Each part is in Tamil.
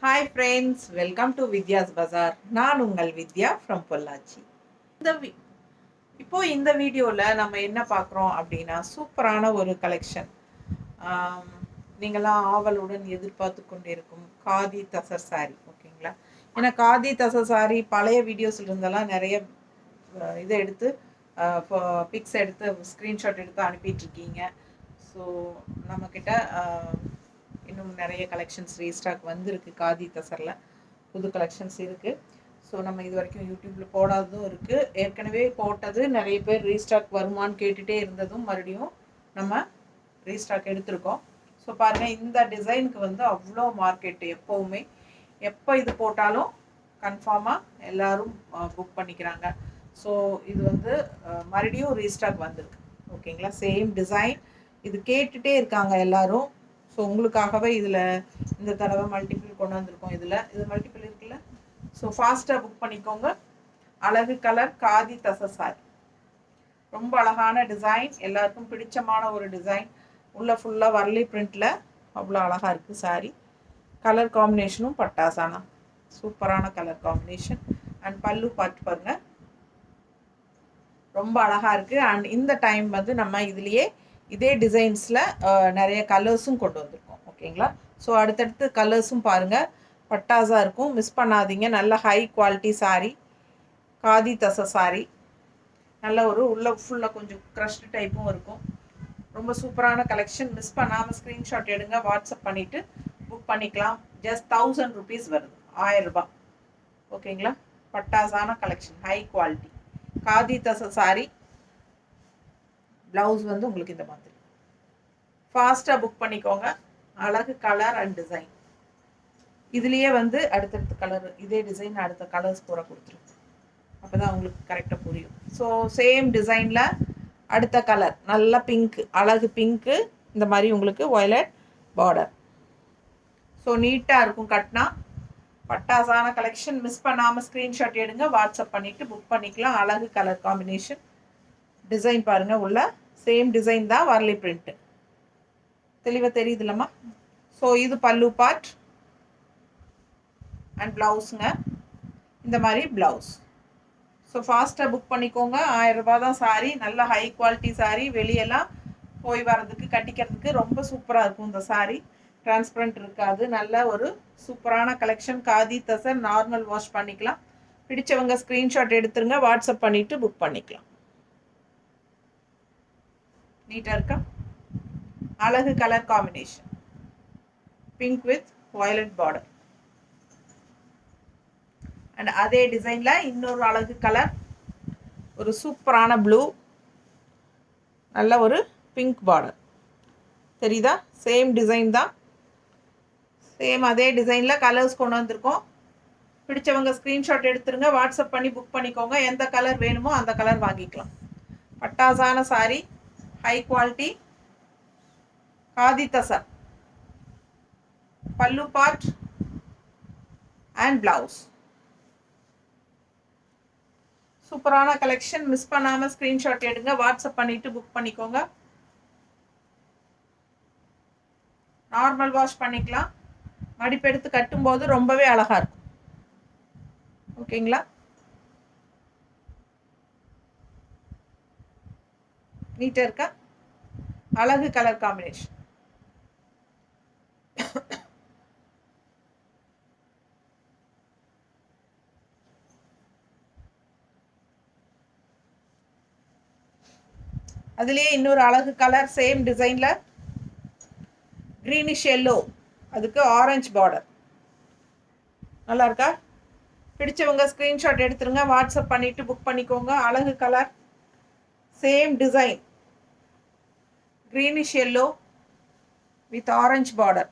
Hi friends, welcome to Vidya's Bazaar. நான் உங்கள் வித்யா ஃப்ரம் பொள்ளாச்சி. இந்த இந்த வீடியோவில் நம்ம என்ன பார்க்குறோம் அப்படின்னா, சூப்பரான ஒரு கலெக்ஷன். நீங்களாம் ஆவலுடன் எதிர்பார்த்து கொண்டிருக்கும் காதி தசர் சாரி. ஓகேங்களா? ஏன்னா காதி தசர் சாரி பழைய வீடியோஸில் இருந்தெல்லாம் நிறைய இதை எடுத்து பிக்ஸ் எடுத்து ஸ்க்ரீன்ஷாட் எடுத்து அனுப்பிட்டுருக்கீங்க. ஸோ நம்மக்கிட்ட இன்னும் நிறைய கலெக்ஷன்ஸ் ரீஸ்டாக் வந்திருக்கு. காதி தசரில் புது கலெக்ஷன்ஸ் இருக்குது. ஸோ நம்ம இது வரைக்கும் யூடியூப்பில் போடாததும் இருக்குது, ஏற்கனவே போட்டது நிறைய பேர் ரீஸ்டாக் வருமானு கேட்டுகிட்டே இருந்ததும் மறுபடியும் நம்ம ரீஸ்டாக் எடுத்திருக்கோம். ஸோ பாருங்கள், இந்த டிசைனுக்கு வந்து அவ்வளோ மார்க்கெட்டு. எப்போவுமே எப்போ இது போட்டாலும் கன்ஃபார்மாக எல்லோரும் புக் பண்ணிக்கிறாங்க. ஸோ இது வந்து மறுபடியும் ரீஸ்டாக் வந்திருக்கு. ஓகேங்களா? சேம் டிசைன் இது கேட்டுகிட்டே இருக்காங்க எல்லோரும். ஸோ உங்களுக்காகவே இதில் இந்த தடவை மல்டிபிள் கொண்டு வந்திருக்கோம். இது மல்டிபிள் இருக்குல்ல. ஸோ ஃபாஸ்ட்டாக புக் பண்ணிக்கோங்க. அழகு கலர் காதி தசர் சாரி, ரொம்ப அழகான டிசைன், எல்லாருக்கும் பிடிச்சமான ஒரு டிசைன். உள்ளே ஃபுல்லாக வரலி பிரிண்டில் அவ்வளோ அழகாக இருக்குது சாரி. கலர் காம்பினேஷனும் பட்டாசானா சூப்பரான கலர் காம்பினேஷன். அண்ட் பல்லு பார்த்து பாருங்கள், ரொம்ப அழகாக இருக்குது. அண்ட் இந்த டைம் வந்து நம்ம இதுலேயே இதே டிசைன்ஸில் நிறைய கலர்ஸும் கொண்டு வந்திருக்கோம். ஓகேங்களா? ஸோ அடுத்தடுத்து கலர்ஸும் பாருங்கள், பட்டாசாக இருக்கும், மிஸ் பண்ணாதீங்க. நல்ல ஹை குவாலிட்டி சாரீ, காதி தசர் சாரீ. நல்ல ஒரு உள்ள ஃபுல்லாக கொஞ்சம் க்ரஷ்டு டைப்பும் இருக்கும். ரொம்ப சூப்பரான கலெக்ஷன். மிஸ் பண்ணாமல் ஸ்க்ரீன்ஷாட் எடுங்க, வாட்ஸ்அப் பண்ணிவிட்டு புக் பண்ணிக்கலாம். ஜஸ்ட் 1000 rupees வருது, 1000 ரூபாய். ஓகேங்களா? பட்டாசான collection, high quality khadi tussar sari. Blouse வந்து உங்களுக்கு இந்த மாதிரி. ஃபாஸ்ட்டாக புக் பண்ணிக்கோங்க. அழகு கலர் அண்ட் டிசைன். இதுலேயே வந்து அடுத்தடுத்த கலர், இதே டிசைன் அடுத்த கலர்ஸ் பூரா கொடுத்துருக்கு. அப்போ தான் உங்களுக்கு கரெக்டாக புரியும். ஸோ சேம் டிசைனில் அடுத்த கலர் நல்ல பிங்க்கு, அழகு பிங்க்கு. இந்த மாதிரி உங்களுக்கு வயலட் பார்டர். ஸோ நீட்டாக இருக்கும் கட்டினா. பட்டாசான கலெக்ஷன். மிஸ் பண்ணாமல் ஸ்க்ரீன்ஷாட் எடுங்க, வாட்ஸ்அப் பண்ணிவிட்டு புக் பண்ணிக்கலாம். அழகு கலர் காம்பினேஷன். டிசைன் பாருங்கள், உள்ள சேம் டிசைன் தான், வரலி பிரிண்ட்டு. தெளிவாக தெரியுது இல்லைம்மா? ஸோ இது பல்லு பார்ட் அண்ட் ப்ளவுஸுங்க. இந்த மாதிரி ப்ளவுஸ். ஸோ ஃபாஸ்ட்டாக புக் பண்ணிக்கோங்க. 1000 ரூபாய் தான் சாரீ. நல்ல ஹை குவாலிட்டி சாரீ. வெளியெல்லாம் போய் வர்றதுக்கு கட்டிக்கிறதுக்கு ரொம்ப சூப்பராக இருக்கும் இந்த சாரீ. டிரான்ஸ்பரண்ட் இருக்காது. நல்ல ஒரு சூப்பரான collection. Khadi tussar, normal wash பண்ணிக்கலாம். பிடிச்சவங்க ஸ்க்ரீன்ஷாட் எடுத்துருங்க, வாட்ஸ்அப் பண்ணிவிட்டு புக் பண்ணிக்கலாம். நீட்டாக இருக்கா? அழகு colour combination, pink with violet border. And அதே டிசைனில் இன்னொரு அழகு கலர், ஒரு சூப்பரான ப்ளூ, நல்ல ஒரு பிங்க் பார்டர். தெரியுதா? சேம் டிசைன் தான். சேம் அதே டிசைனில் கலர்ஸ் கொண்டு வந்திருக்கோம். பிடிச்சவங்க ஸ்க்ரீன்ஷாட் எடுத்துருங்க, வாட்ஸ்அப் பண்ணி புக் பண்ணிக்கோங்க. எந்த கலர் வேணுமோ அந்த கலர் வாங்கிக்கலாம். பட்டாசான sorry, high quality khadi tussar. பல்லு பார்ட் அண்ட் ப்ளவுஸ். சூப்பரான கலெக்ஷன். மிஸ் பண்ணாமல் ஸ்க்ரீன்ஷாட் எடுங்க, வாட்ஸ்அப் பண்ணிவிட்டு புக் பண்ணிக்கோங்க. நார்மல் வாஷ் பண்ணிக்கலாம். மடிப்பெடுத்து கட்டும்போது ரொம்பவே அழகாக இருக்கும். ஓகேங்களா? நீட்டாக இருக்கா? அழகு கலர் காம்பினேஷன். அதுலேயே இன்னொரு அழகு கலர், சேம் டிசைனில் க்ரீனிஷ் எல்லோ, அதுக்கு ஆரஞ்சு பார்டர். நல்லா இருக்கா? பிடிச்சவங்க ஸ்க்ரீன்ஷாட் எடுத்துருங்க, வாட்ஸ்அப் பண்ணிவிட்டு புக் பண்ணிக்கோங்க. அழகு colour, same design, greenish yellow with orange border.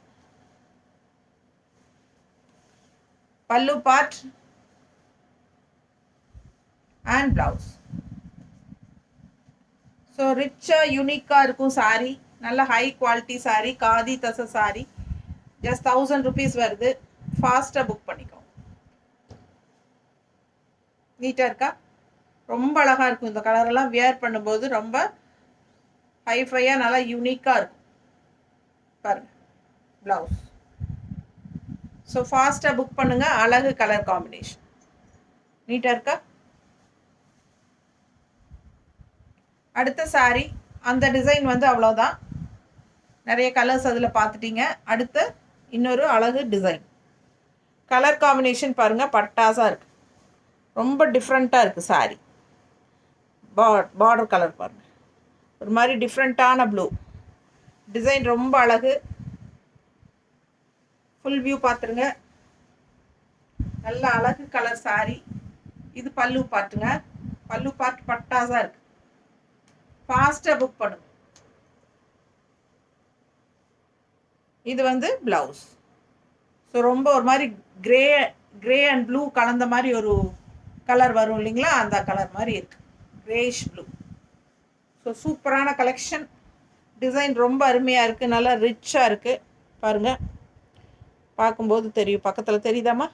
பல்லு பார்ட் அண்ட் ப்ளவுஸ். ஸோ ரிச்சாக யூனிக்காக இருக்கும் சாரீ. நல்ல high quality sari, khadi tussar sari. Just 1000 rupees வருது. ஃபாஸ்ட்டாக புக் பண்ணிக்கோங்க. நீட்டாக இருக்கா? ரொம்ப அழகாக இருக்கும். இந்த கலரெல்லாம் வியர் பண்ணும்போது ரொம்ப ஹைஃபையாக நல்லா யூனிக்காக இருக்கும். பாருங்கள் ப்ளவுஸ். ஸோ ஃபாஸ்ட்டாக புக் பண்ணுங்கள். அழகு கலர் காம்பினேஷன். நீட்டாக இருக்கா? அடுத்த சாரீ அந்த டிசைன் வந்து அவ்வளோதான். நிறைய கலர்ஸ் அதில் பார்த்துட்டீங்க. அடுத்து இன்னொரு அழகு டிசைன். கலர் காம்பினேஷன் பாருங்கள், பட்டாசாக இருக்குது. ரொம்ப டிஃப்ரெண்ட்டாக இருக்குது சாரீ. பார்டர் கலர் பாருங்கள், ஒரு மாதிரி டிஃப்ரெண்ட்டான ப்ளூ டிசைன். ரொம்ப அழகு. ஃபுல் வியூ பார்த்துருங்க. நல்ல அழகு கலர் சாரீ. இது பல்லு பார்ட்டுங்க. பல்லு பார்ட் பட்டாசாக இருக்குது. ஃபாஸ்ட்டாக புக் பண்ணுங்க. இது வந்து ப்ளவுஸ். ஸோ ரொம்ப ஒரு மாதிரி கிரே அண்ட் ப்ளூ கலந்த மாதிரி ஒரு கலர் வரும் இல்லைங்களா, அந்த கலர் மாதிரி இருக்குது, கிரேஷ் ப்ளூ. ஸோ சூப்பரான கலெக்ஷன். டிசைன் ரொம்ப அருமையாக இருக்குது, நல்லா ரிச்சாக இருக்குது. பாருங்கள், பார்க்கும்போது தெரியும், பக்கத்தில் தெரியுதாம்மா?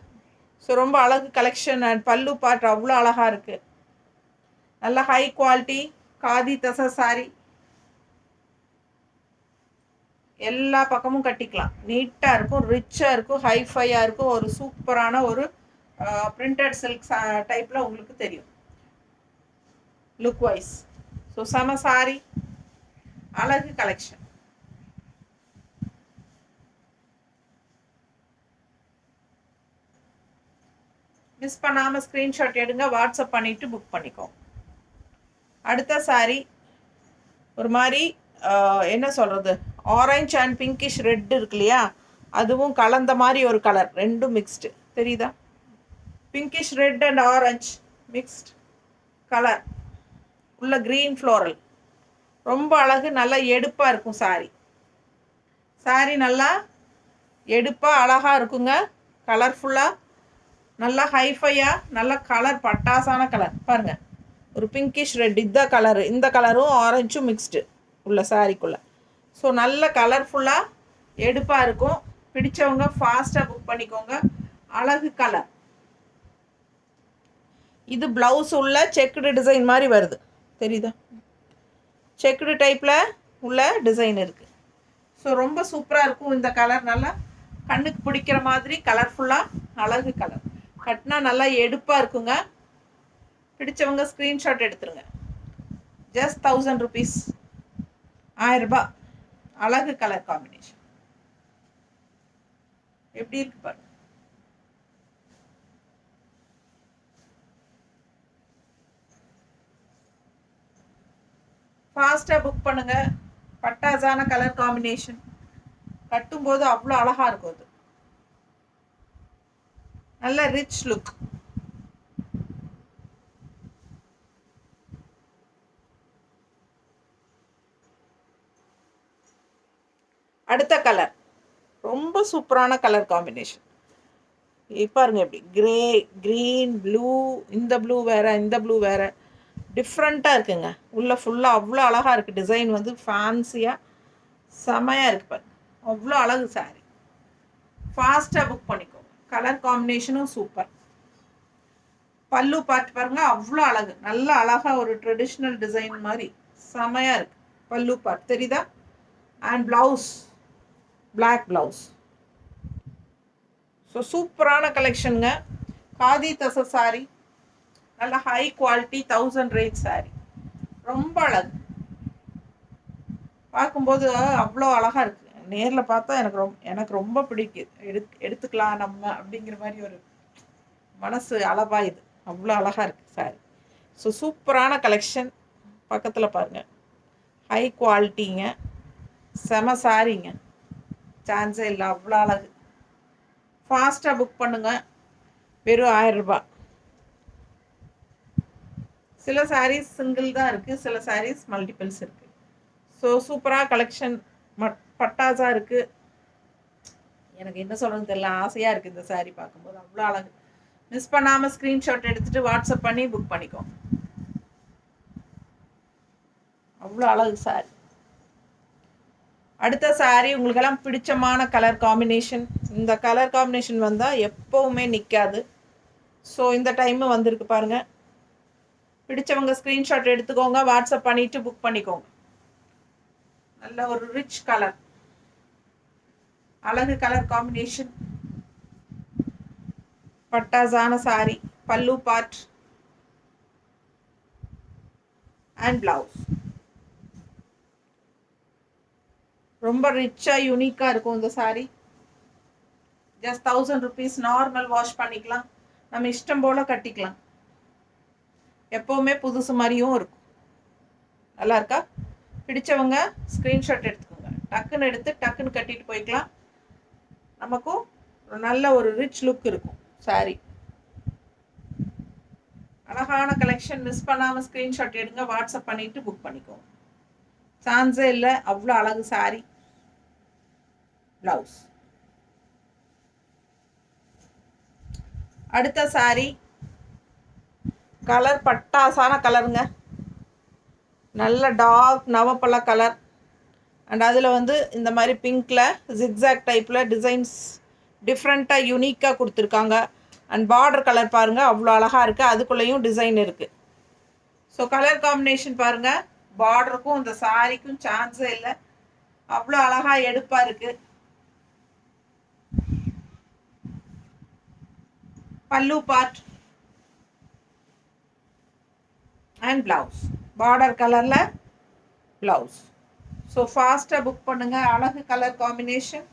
ஸோ ரொம்ப அழகு கலெக்ஷன். அண்ட் பல்லு பார்ட் அவ்வளோ அழகாக இருக்குது. நல்ல ஹை குவாலிட்டி காதி தசை சாரி. எல்லா பக்கமும் கட்டிக்கலாம். நீட்டாக இருக்கும், ரிச்சாக இருக்கும், ஹைஃபையாக இருக்கும். ஒரு சூப்பரான ஒரு பிரிண்டட் சில்க் டைப்பில் உங்களுக்கு தெரியும் லுக் வைஸ். ஸோ செம சாரி, அழகு கலெக்ஷன். மிஸ் பண்ணாமல் ஸ்க்ரீன்ஷாட் எடுங்க, வாட்ஸ்அப் பண்ணிவிட்டு புக் பண்ணிக்கோ. அடுத்த சாரி ஒரு மாதிரி என்ன சொல்கிறது, ஆரஞ்ச் அண்ட் பிங்கிஷ் ரெட் இருக்கு இல்லையா, அதுவும் கலந்த மாதிரி ஒரு கலர். ரெண்டும் மிக்ஸ்டு, தெரியுதா? Pinkish red and orange mixed colour உள்ள க்ரீன் ஃப்ளோரல். ரொம்ப அழகு, நல்லா எடுப்பாக இருக்கும் சாரி. சாரி நல்லா எடுப்பாக அழகாக இருக்குங்க, கலர்ஃபுல்லாக, நல்லா ஹைஃபையாக, நல்ல கலர் பட்டாசான கலர். பாருங்கள், ஒரு பிங்கிஷ் ரெட் இந்த கலரு, இந்த கலரும் ஆரஞ்சும் மிக்ஸ்டு உள்ள சாரிக்குள்ளே. ஸோ நல்ல கலர்ஃபுல்லாக எடுப்பாக இருக்கும். பிடிச்சவங்க ஃபாஸ்ட்டாக புக் பண்ணிக்கோங்க. அழகு கலர். இது ப்ளவுஸ் உள்ள செக்குடு டிசைன் மாதிரி வருது, தெரியுதா? செக்குடு டைப்பில் உள்ள டிசைன் இருக்குது. ஸோ ரொம்ப சூப்பராக இருக்கும் இந்த கலர். நல்லா கண்ணுக்கு பிடிக்கிற மாதிரி கலர்ஃபுல்லாக அழகு கலர். கட்டினா நல்லா எடுப்பாக இருக்குங்க. பிடிச்சவங்க ஸ்க்ரீன்ஷாட் எடுத்துருங்க. ஜஸ்ட் 1000 rupees, 1000 ரூபாய். அழகு கலர் காம்பினேஷன். எப்படி இருக்கு பாருங்க. ஃபாஸ்ட்டாக புக் பண்ணுங்க. பட்டாசான கலர் காம்பினேஷன். கட்டும்போது அவ்வளோ அழகாக இருக்கும். அது நல்ல ரிச் லுக். அடுத்த கலர் ரொம்ப சூப்பரான கலர் காம்பினேஷன். பாருங்க, எப்படி கிரே, க்ரீன், ப்ளூ, இந்த ப்ளூ வேறு, இந்த ப்ளூ வேறு, டிஃப்ரெண்ட்டாக இருக்குங்க. உள்ளே ஃபுல்லாக அவ்வளோ அழகாக இருக்குது. டிசைன் வந்து ஃபேன்சியாக செமையாக இருக்குது பாருங்க. அவ்வளோ அழகு சாரி. ஃபாஸ்ட்டாக புக் பண்ணிக்கோங்க. கலர் காம்பினேஷனும் சூப்பர். பல்லு பார்த்து பாருங்கள், அவ்வளோ அழகு. நல்ல அழகாக ஒரு ட்ரெடிஷ்னல் டிசைன் மாதிரி செமையாக இருக்குது. பல்லு பார்த்து தெரியுதா? And blouse black blouse. So சூப்பரான கலெக்ஷனுங்க. காதி தசை சாரி, நல்ல ஹை குவாலிட்டி 1000 ரேட் சாரி. ரொம்ப அழகு. பார்க்கும்போது அவ்வளோ அழகாக இருக்குது. நேரில் பார்த்தா எனக்கு ரொம்ப பிடிக்குது. எடுத்துக்கலாம் நம்ம அப்படிங்கிற மாதிரி ஒரு மனசு அளவாயுது. அவ்வளோ அழகாக இருக்குது சாரி. ஸோ சூப்பரான கலெக்ஷன். பக்கத்தில் பாருங்கள், ஹை குவாலிட்டிங்க, செம சாரிங்க, சான்ஸே இல்லை, அவ்வளோ அழகு. ஃபாஸ்ட்டாக புக் பண்ணுங்கள். வெறும் 1000 ரூபாய். சில சாரீஸ் சிங்கிள் தான் இருக்குது, சில சாரீஸ் மல்டிபிள்ஸ் இருக்குது. ஸோ சூப்பராக கலெக்ஷன். பட்டாசாக இருக்குது. எனக்கு என்ன சொல்கிறதுன்னு தெரியல, ஆசையாக இருக்குது இந்த சாரீ பார்க்கும்போது. அவ்வளோ அழகு. மிஸ் பண்ணாமல் ஸ்க்ரீன்ஷாட் எடுத்துகிட்டு வாட்ஸ்அப் பண்ணி புக் பண்ணிக்கோங்க. அவ்வளோ அழகு சாரி. அடுத்த சாரீ உங்களுக்கெல்லாம் பிடிச்சமான கலர் காம்பினேஷன். இந்த கலர் காம்பினேஷன் வந்தால் எப்போவுமே நிற்காது. ஸோ இந்த டைமு வந்திருக்கு பாருங்கள். பிடிச்சவங்க ஸ்க்ரீன்ஷாட் எடுத்துக்கோங்க, வாட்ஸ்அப் பண்ணிவிட்டு புக் பண்ணிக்கோங்க. நல்ல ஒரு ரிச் கலர், அழகு கலர் காம்பினேஷன். பட்டாசான சாரி, பல்லு பார்ட் அண்ட் பிளவுஸ். ரொம்ப ரிச்சாக யூனிக்காக இருக்கும் இந்த sorry. Just 1000 rupees. Normal wash பண்ணிக்கலாம், நம்ம இஷ்டம் போல் கட்டிக்கலாம். எப்போவுமே புதுசு மாதிரியும் இருக்கும். நல்லா இருக்கா? பிடிச்சவங்க ஸ்க்ரீன்ஷாட் எடுத்துக்கோங்க. டக்குன்னு எடுத்து டக்குன்னு கட்டிட்டு போய்க்கலாம். நமக்கும் நல்ல ஒரு ரிச் லுக் இருக்கும் சாரி. அழகான கலெக்ஷன். மிஸ் பண்ணாமல் ஸ்க்ரீன்ஷாட் எடுங்க, வாட்ஸ்அப் பண்ணிவிட்டு புக் பண்ணிக்கோங்க. சான்ஸே இல்லை, அவ்வளோ அழகு சாரி. ப்ளவுஸ். அடுத்த சாரி கலர் பட்டாசான கலருங்க. நல்ல டார்க் நவப்பழ கலர். அண்ட் அதில் வந்து இந்த மாதிரி பிங்க்கில் ஜிக்ஸாக் டைப்பில் டிசைன்ஸ் டிஃப்ரெண்ட்டாக யூனிக்காக கொடுத்துருக்காங்க. அண்ட் பார்டர் கலர் பாருங்கள், அவ்வளோ அழகாக இருக்குது. அதுக்குள்ளேயும் டிசைன் இருக்குது. ஸோ கலர் காம்பினேஷன் பாருங்கள். பார்டருக்கும் இந்த சாரிக்கும் சான்ஸே இல்லை, அவ்வளோ அழகாக எடுப்பாக இருக்குது. பல்லு பார்ட் அண்ட் பிளவுஸ். பார்டர் கலரில் பிளவுஸ். ஸோ ஃபாஸ்ட்டாக புக் பண்ணுங்கள். அழகு கலர் காம்பினேஷன்.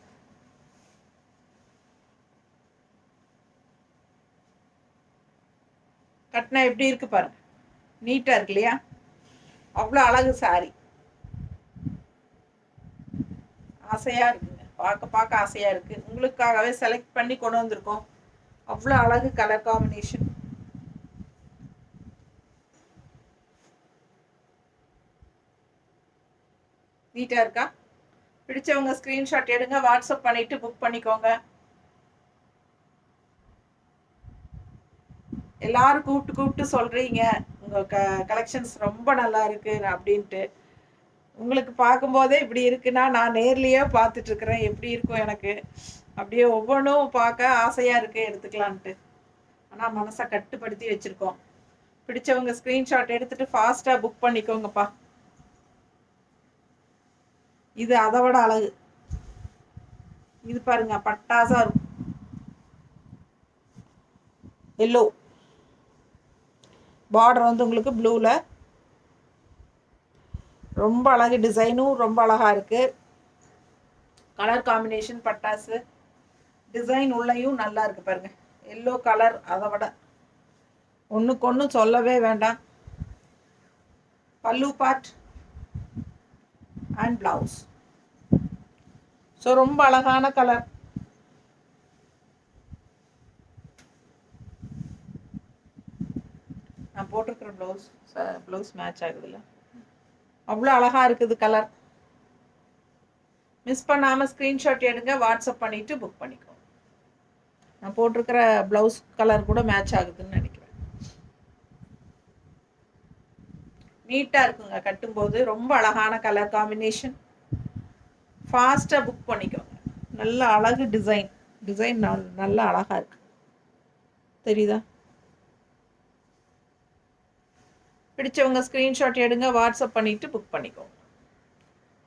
கட்டினா எப்படி இருக்கு பாருங்க, நீட்டாக இருக்கு இல்லையா? அவ்வளோ அழகு சாரி. ஆசையாக இருக்குங்க, பார்க்க பார்க்க ஆசையாக இருக்குது. உங்களுக்காகவே செலக்ட் பண்ணி கொண்டு வந்திருக்கோம். அவ்வளோ அழகு கலர் காம்பினேஷன். நீட்டாக இருக்கா? பிடிச்சவங்க ஸ்க்ரீன்ஷாட் எடுங்க, வாட்ஸ்அப் பண்ணிவிட்டு புக் பண்ணிக்கோங்க. எல்லாரும் கூப்பிட்டு சொல்கிறீங்க உங்கள் கலெக்ஷன்ஸ் ரொம்ப நல்லா இருக்குது அப்படின்ட்டு. உங்களுக்கு பார்க்கும்போதே இப்படி இருக்குன்னா நான் நேர்லேயே பார்த்துட்ருக்குறேன் எப்படி இருக்கும் எனக்கு. அப்படியே ஒவ்வொன்றும் பார்க்க ஆசையாக இருக்குது எடுத்துக்கலான்ட்டு. ஆனால் மனசை கட்டுப்படுத்தி வச்சுருக்கோம். பிடிச்சவங்க ஸ்க்ரீன்ஷாட் எடுத்துகிட்டு ஃபாஸ்ட்டாக புக் பண்ணிக்கோங்கப்பா. இது அதை விட அழகு. இது பாருங்க, பட்டாசா இருக்கும். எல்லோ பார்டர் வந்து உங்களுக்கு ப்ளூவில் ரொம்ப அழகு. டிசைனும் ரொம்ப அழகாக இருக்குது. கலர் காம்பினேஷன் பட்டாசு. டிசைன் உள்ளேயும் நல்லா இருக்குது பாருங்கள். எல்லோ கலர் அதை விட ஒன்றுக்கு ஒன்று சொல்லவே வேண்டாம். பல்லு பார்ட் அண்ட் பிளவுஸ். ஸோ ரொம்ப அழகான கலர். நான் போட்டிருக்கிற ப்ளவுஸ் மேட்ச் ஆகுதுல்ல, அவ்வளோ அழகாக இருக்குது கலர். மிஸ் பண்ணாமல் ஸ்க்ரீன்ஷாட் எடுங்க, வாட்ஸ்அப் பண்ணிவிட்டு புக் பண்ணிக்கோ. நான் போட்டிருக்கிற ப்ளவுஸ் கலர் கூட மேட்ச் ஆகுதுன்னு நினைக்கிறேன். நீட்டாக இருக்குங்க கட்டும்போது. ரொம்ப அழகான கலர் காம்பினேஷன். ஃபாஸ்ட்டாக புக் பண்ணிக்கோங்க. நல்ல அழகு டிசைன் நல்ல அழகாக இருக்குது. தெரியுதா? பிடிச்சவங்க ஸ்க்ரீன்ஷாட் எடுங்க, வாட்ஸ்அப் பண்ணிவிட்டு புக் பண்ணிக்கோங்க.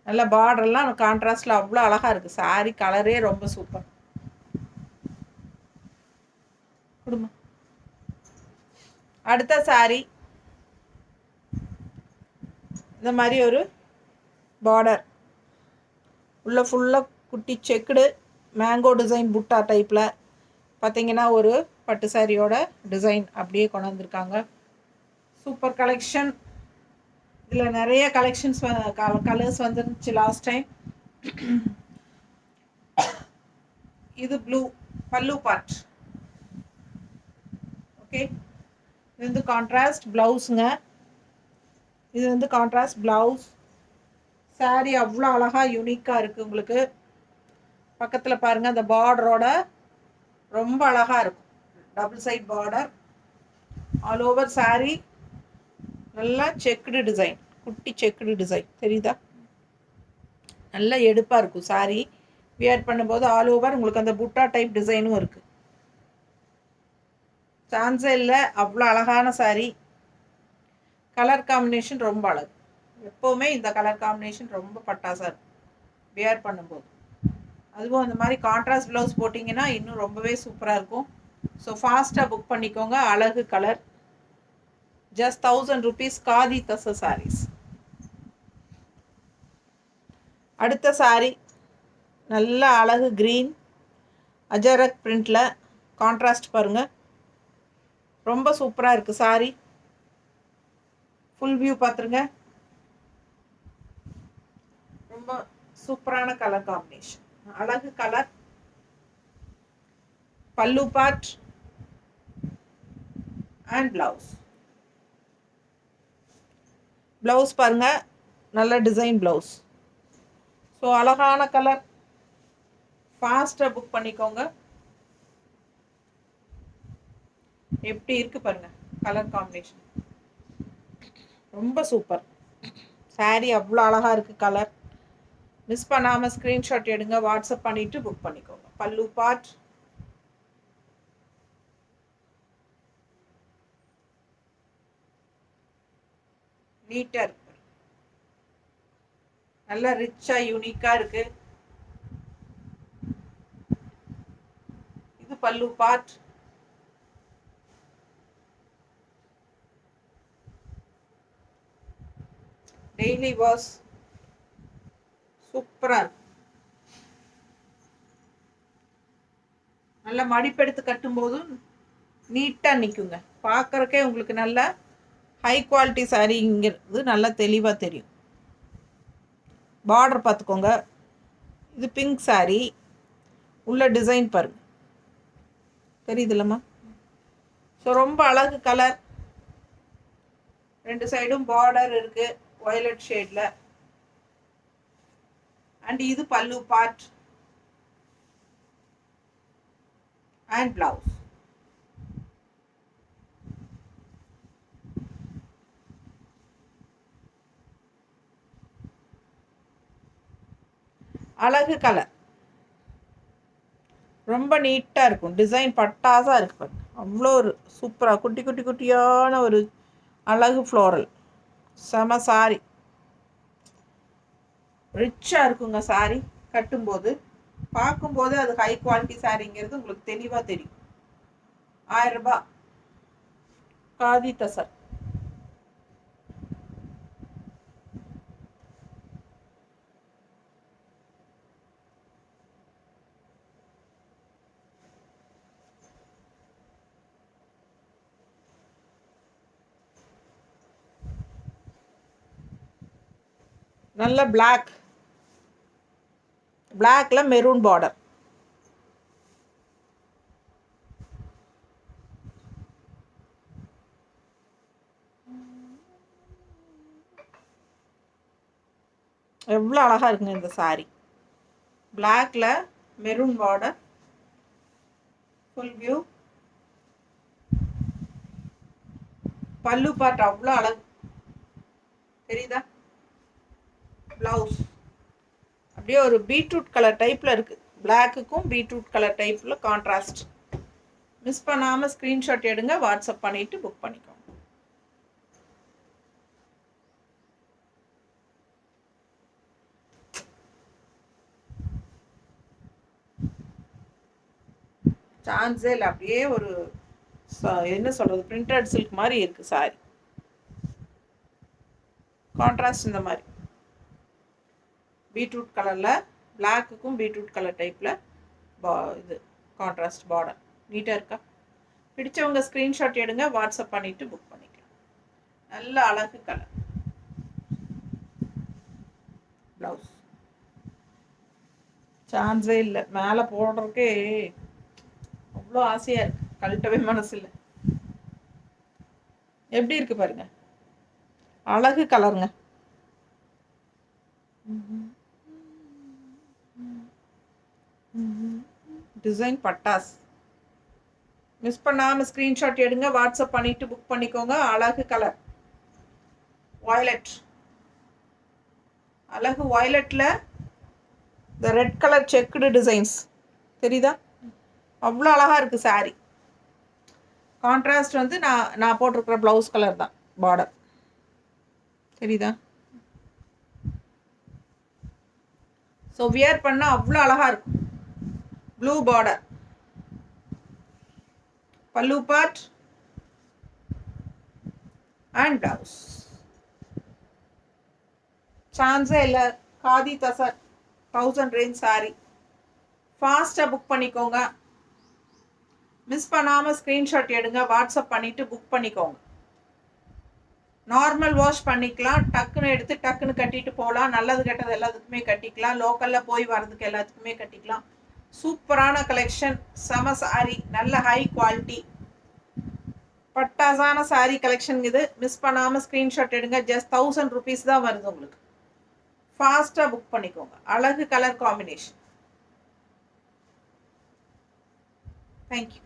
நல்ல பார்டர்லாம் கான்ட்ராஸ்டில் அவ்வளோ அழகாக இருக்குது. சாரி கலரே ரொம்ப சூப்பர். கொடுமா. அடுத்த சாரி இந்த மாதிரி ஒரு பார்டர் உள்ள ஃபுல்லாக குட்டி செக்குடு மேங்கோ டிசைன் புட்டா டைப்பில் பார்த்தீங்கன்னா ஒரு பட்டு சாரியோட டிசைன் அப்படியே கொண்டு வந்திருக்காங்க. Super collection. இதில் நிறைய கலெக்ஷன்ஸ் கலர்ஸ் வந்துருந்துச்சு லாஸ்ட் டைம். இது ப்ளூ பல்லு பார்ட். ஓகே, இது வந்து கான்ட்ராஸ்ட் ப்ளவுஸுங்க. இது வந்து கான்ட்ராஸ்ட் ப்ளவுஸ். சாரி அவ்வளோ அழகாக யூனிக்காக இருக்குது உங்களுக்கு. பக்கத்தில் பாருங்கள், அந்த பார்டரோட ரொம்ப அழகாக இருக்கும். Double side border all over sari. நல்லா செக்குடு டிசைன், குட்டி செக்குடு டிசைன் தெரியுதா? நல்லா எடுப்பாக இருக்கும் சாரி. வியர் பண்ணும்போது ஆல் ஓவர் உங்களுக்கு அந்த புட்டா டைப் டிசைனும் இருக்குது. சான்ஸே இல்லை, அவ்வளோ அழகான சாரி. கலர் காம்பினேஷன் ரொம்ப அழகு. எப்போவுமே இந்த கலர் காம்பினேஷன் ரொம்ப பட்டாசாக இருக்கும் வியர் பண்ணும்போது. அதுவும் அந்த மாதிரி கான்ட்ராஸ்ட் ப்ளவுஸ் போட்டிங்கன்னா இன்னும் ரொம்பவே சூப்பராக இருக்கும். ஸோ ஃபாஸ்ட்டாக புக் பண்ணிக்கோங்க. அழகு கலர், ஜஸ்ட் 1000 rupees காதி தச சாரீஸ். அடுத்த சாரீ நல்ல அழகு க்ரீன் அஜரக் பிரிண்டில் கான்ட்ராஸ்ட் பாருங்கள், ரொம்ப சூப்பராக இருக்குது சாரீ. ஃபுல் வியூ பார்த்துருங்க. ரொம்ப சூப்பரான கலர் காம்பினேஷன், அழகு கலர். பல்லு பார்ட் அண்ட் ப்ளவுஸ். ப்ளவுஸ் பாருங்கள், நல்ல டிசைன் ப்ளவுஸ். ஸோ அழகான கலர், ஃபாஸ்ட்டாக புக் பண்ணிக்கோங்க. எப்படி இருக்குது பாருங்கள் கலர் காம்பினேஷன், ரொம்ப சூப்பர் சாரீ. அவ்வளோ அழகாக இருக்குது கலர். மிஸ் பண்ணாமல் ஸ்க்ரீன்ஷாட் எடுங்க, வாட்ஸ்அப் பண்ணிவிட்டு புக் பண்ணிக்கோங்க. பல்லு பார்ட், நீட்டாக இருக்கு, நல்லா ரிச்சாக யூனிக்காக இருக்கு. இது பல்லு பார்ட். டெய்லி வாஷ், சூப்பராக இருக்கு. நல்லா மடிப்பெடுத்து கட்டும்போது நீட்டாக நிற்குங்க. பார்க்குறக்கே உங்களுக்கு நல்ல ஹை குவாலிட்டி சாரீங்கிறது நல்லா தெளிவாக தெரியும். பார்டர் பார்த்துக்கோங்க, இது பிங்க் சாரீ, உள்ள டிசைன் பாருங்க, தெரியுதுல்லம்மா? ஸோ ரொம்ப அழகு கலர். 2 சைடும் பார்டர் இருக்குது வயலட் ஷேடில். அண்ட் இது பல்லு பார்ட் அண்ட் ப்ளவுஸ். அழகு கலர், ரொம்ப நீட்டாக இருக்கும். டிசைன் பட்டாசாக இருக்குது பாருங்க, அவ்வளோ ஒரு சூப்பராக குட்டி குட்டி குட்டியான ஒரு அழகு ஃப்ளோரல். செம சாரி, ரிச்சாக இருக்குங்க சாரி. கட்டும்போது பார்க்கும்போது அது ஹை குவாலிட்டி சாரிங்கிறது உங்களுக்கு தெளிவாக தெரியும். 1000 ரூபாய் காதி தசர். நல்ல பிளாக், பிளாக்ல மெரூன் பார்டர். எவ்வளோ அழகாக இருக்குங்க இந்த சாரி. பிளாக்ல மெரூன் பார்டர், ஃபுல் வியூ. பல்லு பார்ட் அவ்வளோ அழகு தெரியுதா? ப்ளவுஸ் அப்படியே ஒரு பீட்ரூட் கலர் டைப்பில் இருக்குது, பிளாக்குக்கும் பீட்ரூட் கலர் டைப்பில் கான்ட்ராஸ்ட். மிஸ் பண்ணாமல் ஸ்க்ரீன்ஷாட் எடுங்க, வாட்ஸ்அப் பண்ணிவிட்டு புக் பண்ணிக்கோங்க. சான்ஸே இல்லை, அப்படியே ஒரு என்ன சொல்கிறது, பிரிண்டட் சில்க் மாதிரி இருக்குது சாரி. கான்ட்ராஸ்ட் இந்த மாதிரி பீட்ரூட் கலரில், பிளாக்குக்கும் பீட்ரூட் கலர் டைப்பில் இது கான்ட்ராஸ்ட் பார்டர். நீட்டாக இருக்கா? பிடிச்சவங்க ஸ்க்ரீன்ஷாட் எடுங்க, வாட்ஸ்அப் பண்ணிவிட்டு புக் பண்ணிக்கலாம். நல்ல அழகு கலர். ப்ளவுஸ் சான்ஸே இல்லை, மேலே போடுறதுக்கே அவ்வளோ ஆசையாக இருக்குது, கழட்டவே மனசு இல்லை. எப்படி இருக்குது பாருங்க, அழகு கலருங்க. டிசைன் பட்டாஸ். மிஸ் பண்ணாமல் ஸ்க்ரீன்ஷாட் எடுங்க, வாட்ஸ்அப் பண்ணிவிட்டு புக் பண்ணிக்கோங்க. அழகு கலர் வயலட், அழகு வயலட்டில் இந்த ரெட் கலர் செக்குடு டிசைன்ஸ் தெரியுதா? அவ்வளோ அழகாக இருக்குது சாரி. கான்ட்ராஸ்ட் வந்து நான் போட்டிருக்கிற ப்ளவுஸ் கலர் தான் பார்டர், தெரியுதா? ஸோ வியர் பண்ணால் அவ்வளோ அழகாக இருக்கும். ப்ளூ பார்டர், பல்லு பார்ட் அண்ட் பிளவுஸ். சான்ஸே இல்லை. Khadi tussar 1000 range sorry. ஃபாஸ்ட்டாக புக் பண்ணிக்கோங்க. மிஸ் பண்ணாமல் ஸ்க்ரீன்ஷாட் எடுங்க, வாட்ஸ்அப் பண்ணிவிட்டு புக் பண்ணிக்கோங்க. நார்மல் வாஷ் பண்ணிக்கலாம், டக்குன்னு எடுத்து டக்குன்னு கட்டிட்டு போகலாம். நல்லது கெட்டது எல்லாத்துக்குமே கட்டிக்கலாம். லோக்கலில் போய் வரதுக்கு எல்லாத்துக்குமே கட்டிக்கலாம். சூப்பரான கலெக்ஷன், செம சாரி, நல்ல ஹை குவாலிட்டி, பட்டாசான சாரி கலெக்ஷன் இது. மிஸ் பண்ணாமல் ஸ்க்ரீன்ஷாட் எடுங்க. ஜஸ்ட் 1000 ருபீஸ் தான் வருது உங்களுக்கு. ஃபாஸ்ட்டாக புக் பண்ணிக்கோங்க. அழகு கலர் காம்பினேஷன். தேங்க்யூ.